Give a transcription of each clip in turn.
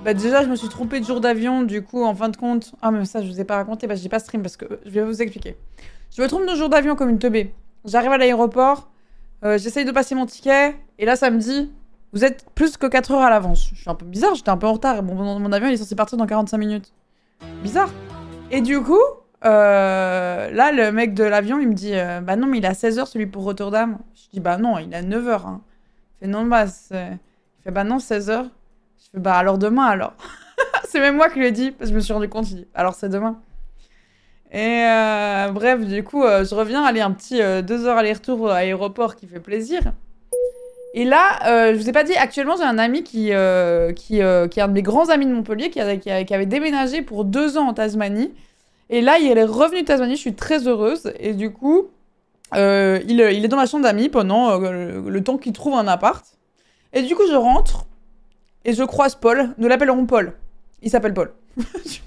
Bah déjà, je me suis trompée de jour d'avion, du coup, en fin de compte... Ah, mais ça, je vous ai pas raconté, bah j'ai pas stream, parce que je vais vous expliquer. Je me trompe de jour d'avion comme une teubée. J'arrive à l'aéroport, j'essaye de passer mon ticket, et là, ça me dit... Vous êtes plus que 4 heures à l'avance. Je suis un peu bizarre, j'étais un peu en retard. Mon avion, il est censé partir dans 45 minutes. Bizarre. Et du coup, là, le mec de l'avion, il me dit bah non, mais il est à 16 heures celui pour Rotterdam. Je dis bah non, il est à 9 heures. Hein. Il fait non, bah c'est... Il fait bah non, 16 heures. Je fais bah alors demain alors. C'est même moi qui lui ai dit, parce que je me suis rendu compte, il dit alors c'est demain. Et bref, du coup, je reviens, aller un petit 2 heures aller-retour à l'aéroport qui fait plaisir. Et là, je vous ai pas dit, actuellement, j'ai un ami qui est un de mes grands amis de Montpellier, qui avait déménagé pour 2 ans en Tasmanie. Et là, il est revenu de Tasmanie, je suis très heureuse. Et du coup, il est dans ma chambre d'amis pendant le temps qu'il trouve un appart. Et du coup, je rentre et je croise Paul. Nous l'appellerons Paul. Il s'appelle Paul. Je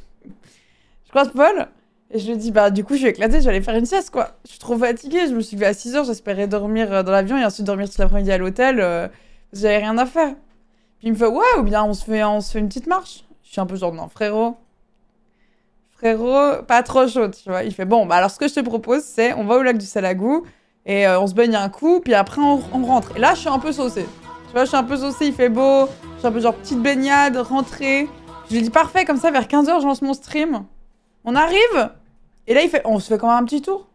croise Paul et je lui dis, bah du coup, je vais éclater, je vais aller faire une sieste, quoi. Je suis trop fatiguée, je me suis levée à 6 heures, j'espérais dormir dans l'avion et ensuite dormir toute l'après-midi à l'hôtel. J'avais rien à faire. Puis il me fait, ouais, ou bien on se fait une petite marche. Je suis un peu genre, non, frérot, pas trop chaud, tu vois. Il fait, bon, bah alors ce que je te propose, c'est, on va au lac du Salagou et on se baigne un coup, puis après on rentre. Et là, je suis un peu saucée. Tu vois, je suis un peu saucée, il fait beau, je suis un peu genre petite baignade, rentrée. Je lui dis, parfait, comme ça, vers 15 heures, je lance mon stream. On arrive, et là, il fait, on se fait quand même un petit tour.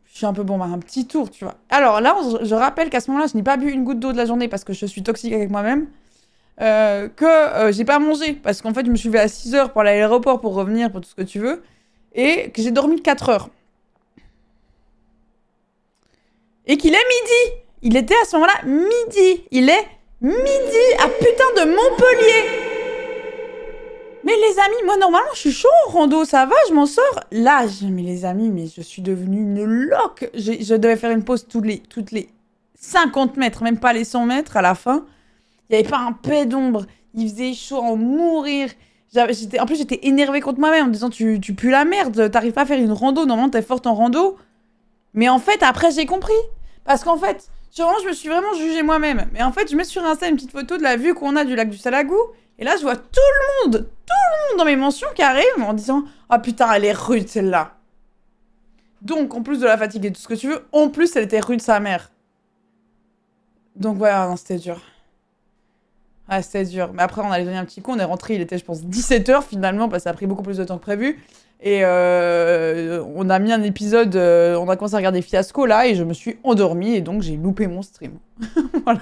Je suis un peu, bon, bah, un petit tour, tu vois. Alors là, je rappelle qu'à ce moment-là, je n'ai pas bu une goutte d'eau de la journée parce que je suis toxique avec moi-même. J'ai pas mangé parce qu'en fait, je me suis levée à 6 heures pour aller à l'aéroport, pour revenir, pour tout ce que tu veux. Et que j'ai dormi 4 heures. Et qu'il est midi. Il était à ce moment-là midi. Il est midi à putain de Montpellier. Mais les amis, moi normalement je suis chaud en rando, ça va, je m'en sors. Là, mais les amis, mais je suis devenue une loque. Je devais faire une pause toutes les 50 mètres, même pas les 100 mètres à la fin. Il n'y avait pas un pet d'ombre. Il faisait chaud en mourir. En plus, j'étais énervée contre moi-même en me disant tu pues la merde, t'arrives pas à faire une rando, normalement t'es forte en rando. Mais en fait, après j'ai compris. Parce qu'en fait, je me suis vraiment jugée moi-même. Mais en fait, je mets sur Insta une petite photo de la vue qu'on a du lac du Salagou. Et là, je vois tout le monde dans mes mentions qui arrivent en disant « Ah putain, elle est rude celle-là ». Donc, en plus de la fatigue et tout ce que tu veux, en plus, elle était rude sa mère. Donc voilà, non, c'était dur. Ah, c'était dur. Mais après, on allait donner un petit coup, on est rentré, il était, je pense, 17 h finalement, parce que ça a pris beaucoup plus de temps que prévu. Et on a mis un épisode, on a commencé à regarder Fiasco là, et je me suis endormie, et donc j'ai loupé mon stream. Voilà.